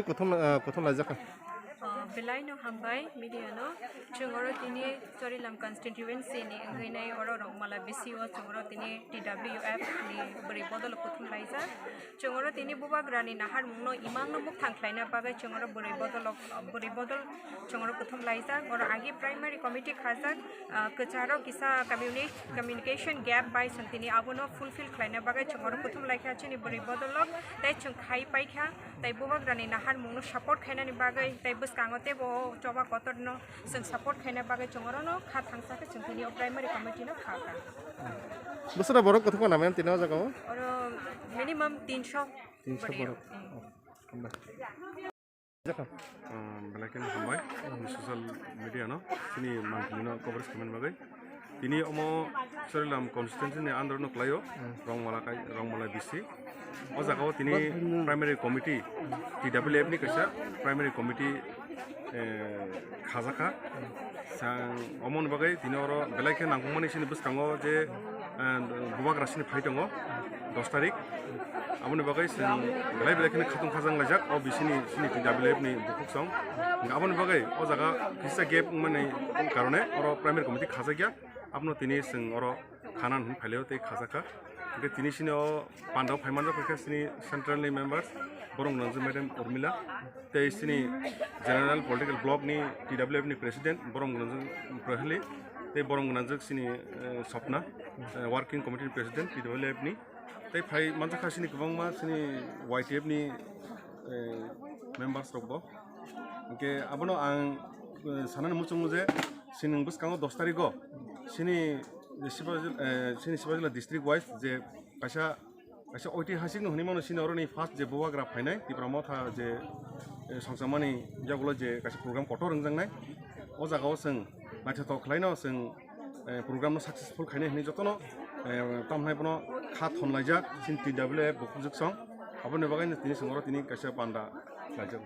bagai kothom lajak Belaino hambai mediano chungoro tini Sorilam constituency ni ngai oro rongmala BCO chungoro tini TWF ni beri bodol kuthum laisa chungoro tini bubagrani nahar mungno imangno muk thangklaina bagai chungoro beri bodol chungoro kuthum laisa oro agi primary committee khajak kacharo kisa communication gap by santini abono fulfill klaina bagai chungoro kuthum laika chini beri bodol tai chung khai paikha tai bubagrani nahar mungno support khaina ni bagai tai kangote bo coba kotor no sen support khaina bagai chongoro no kha thangsa ke chungthini primary committee no kha ka busra borok kothko namen tino jaga oro minimum 300 borok jaka belakin hambai social media no sini mangni no coverage kamen bagai tini omo Sorilam constituency ni andro no klayo rongmala BC o jaga tini primary committee TWF ni kaisa primary committee khajaka sang omon bagai tini oro belai nangmani sini buskango je bubak rasini phaitongo 10 tarik amoni bagai sang belai khatung khajang lajak o bisini sini TWF ni bukuk song amoni bagai o jaga kisa gap mane karone oro primary committee khajagya apno tini sang oro khanan phaileo te khajaka ke tini sini o pandaw phaimanja pekha sini central members borong nanju madam Urmila te sini general political block ni TWF ni president borong nanju Prahli te borong nanju sini Sapna working committee president TWF ni te phai manja kha sini kwbangma sini YTF ni members rokbo ke abono ang sanan muchung je sini buskango 10 tariko sini Sibajila district wise je kaisa ঐতিহাসিক নহনি mano sini oroni first je buwagra phainai tipramo tha je songsamani jagulo je kaisa program kotor rongjangnai o jagao sing naithato khlaino sing program no successful khaine hini jotono tamnai bono kha thonlaijak sin TWF bukhuk song abone bagai tini singoro tini kaisa panda lajak